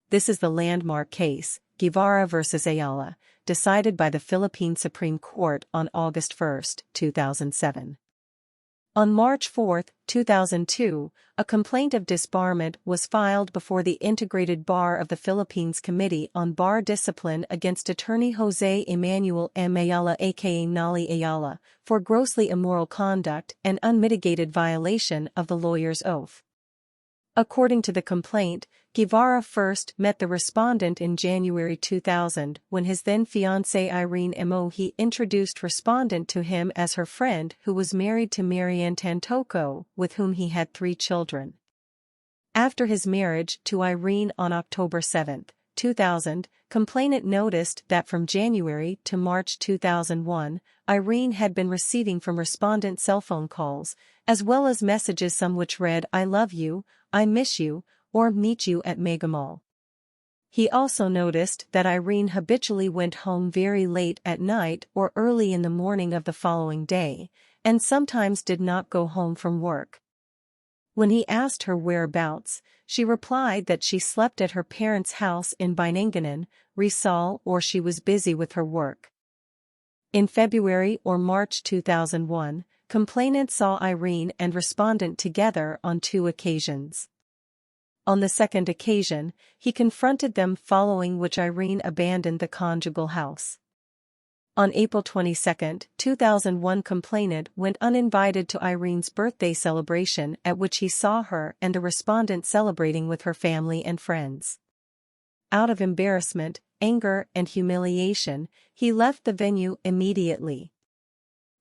This is the landmark case, Guevarra versus Eala, decided by the Philippine Supreme Court on August 1, 2007. On March 4, 2002, a complaint of disbarment was filed before the Integrated Bar of the Philippines Committee on Bar Discipline against attorney Jose Emmanuel M. Eala aka Nali Eala, for grossly immoral conduct and unmitigated violation of the lawyer's oath. According to the complaint, Guevarra first met the respondent in January 2000 when his then-fiancée Irene Mohi introduced respondent to him as her friend who was married to Marianne Tantoco, with whom he had 3 children. After his marriage to Irene on October 7, 2000, complainant noticed that from January to March 2001, Irene had been receiving from respondent cell phone calls, as well as messages some which read "I love you," "I miss you," or "meet you at Mega Mall." He also noticed that Irene habitually went home very late at night or early in the morning of the following day, and sometimes did not go home from work. When he asked her whereabouts, she replied that she slept at her parents' house in Binangonan, Rizal, or she was busy with her work. In February or March 2001, complainant saw Irene and respondent together on 2 occasions. On the second occasion, he confronted them, following which Irene abandoned the conjugal house. On April 22, 2001, complainant went uninvited to Irene's birthday celebration, at which he saw her and the respondent celebrating with her family and friends. Out of embarrassment, anger, and humiliation, he left the venue immediately.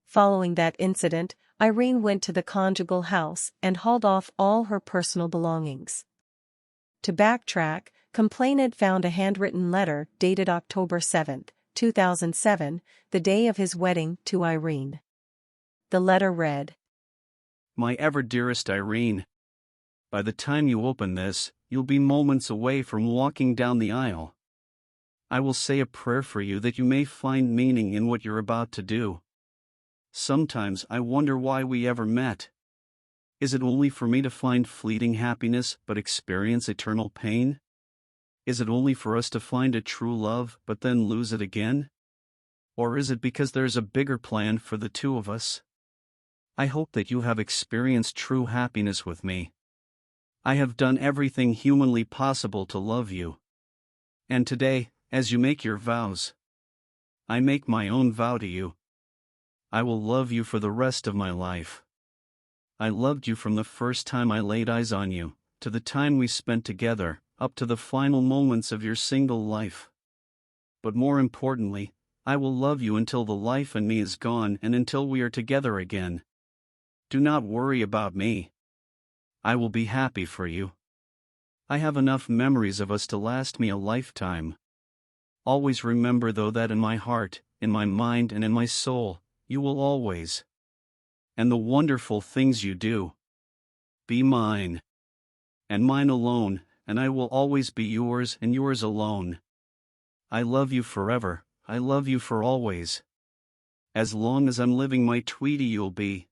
Following that incident, Irene went to the conjugal house and hauled off all her personal belongings. To backtrack, complainant found a handwritten letter dated October 7, 2007, the day of his wedding, to Irene. The letter read, "My ever dearest Irene, by the time you open this, you'll be moments away from walking down the aisle. I will say a prayer for you that you may find meaning in what you're about to do. Sometimes I wonder why we ever met. Is it only for me to find fleeting happiness but experience eternal pain? Is it only for us to find a true love but then lose it again? Or is it because there's a bigger plan for the 2 of us? I hope that you have experienced true happiness with me. I have done everything humanly possible to love you. And today, as you make your vows, I make my own vow to you. I will love you for the rest of my life. I loved you from the first time I laid eyes on you, to the time we spent together, up to the final moments of your single life. But more importantly, I will love you until the life in me is gone and until we are together again. Do not worry about me. I will be happy for you. I have enough memories of us to last me a lifetime. Always remember though that in my heart, in my mind and in my soul, you will always. And the wonderful things you do. Be mine. And mine alone, and I will always be yours and yours alone. I love you forever, I love you for always. As long as I'm living, my Tweety, you'll be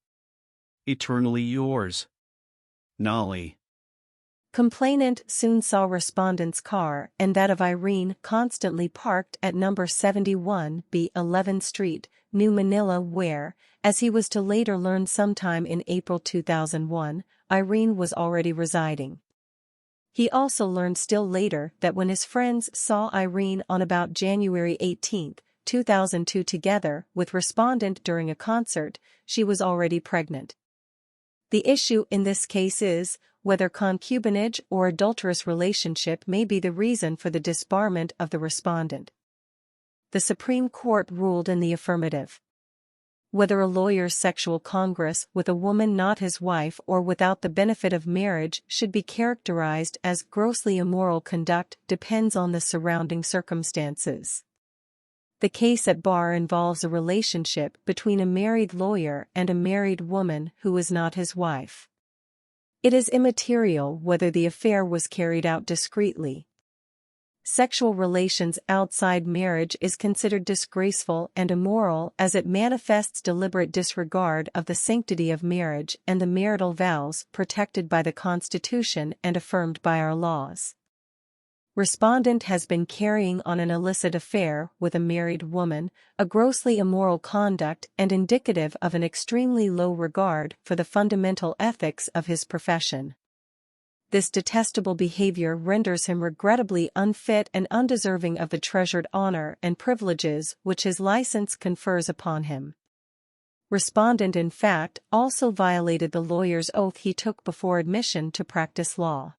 eternally yours. Nolly." Complainant soon saw respondent's car and that of Irene constantly parked at number 71B 11th Street, New Manila, where, as he was to later learn sometime in April 2001, Irene was already residing. He also learned still later that when his friends saw Irene on about January 18, 2002 together with respondent during a concert, she was already pregnant. The issue in this case is whether concubinage or adulterous relationship may be the reason for the disbarment of the respondent. The Supreme Court ruled in the affirmative. Whether a lawyer's sexual congress with a woman not his wife or without the benefit of marriage should be characterized as grossly immoral conduct depends on the surrounding circumstances. The case at bar involves a relationship between a married lawyer and a married woman who is not his wife. It is immaterial whether the affair was carried out discreetly. Sexual relations outside marriage is considered disgraceful and immoral as it manifests deliberate disregard of the sanctity of marriage and the marital vows protected by the Constitution and affirmed by our laws. Respondent has been carrying on an illicit affair with a married woman, a grossly immoral conduct and indicative of an extremely low regard for the fundamental ethics of his profession. This detestable behavior renders him regrettably unfit and undeserving of the treasured honor and privileges which his license confers upon him. Respondent in fact also violated the lawyer's oath he took before admission to practice law.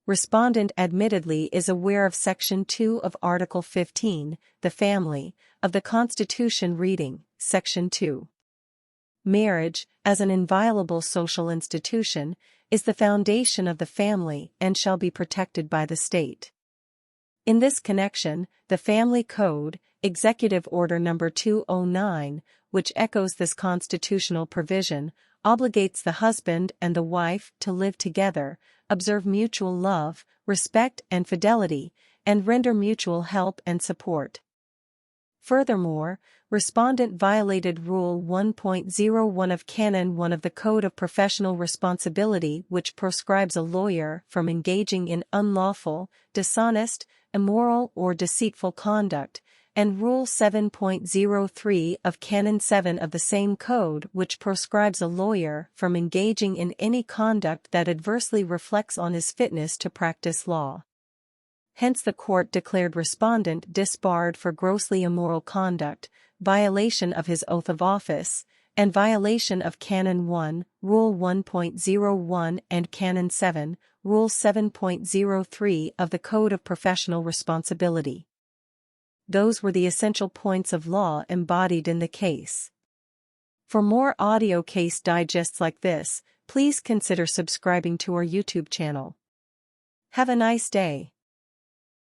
Respondent admittedly is aware of Section 2 of Article 15, the family, of the Constitution reading, Section 2. Marriage, as an inviolable social institution, is the foundation of the family and shall be protected by the state. In this connection, the Family Code, Executive Order No. 209, which echoes this constitutional provision, obligates the husband and the wife to live together, observe mutual love, respect and fidelity, and render mutual help and support. Furthermore, respondent violated Rule 1.01 of Canon 1 of the Code of Professional Responsibility, which proscribes a lawyer from engaging in unlawful, dishonest, immoral or deceitful conduct, and Rule 7.03 of Canon 7 of the same code, which proscribes a lawyer from engaging in any conduct that adversely reflects on his fitness to practice law. Hence the court declared respondent disbarred for grossly immoral conduct, violation of his oath of office, and violation of Canon 1, Rule 1.01 and Canon 7, Rule 7.03 of the Code of Professional Responsibility. Those were the essential points of law embodied in the case. For more audio case digests like this, please consider subscribing to our YouTube channel. Have a nice day.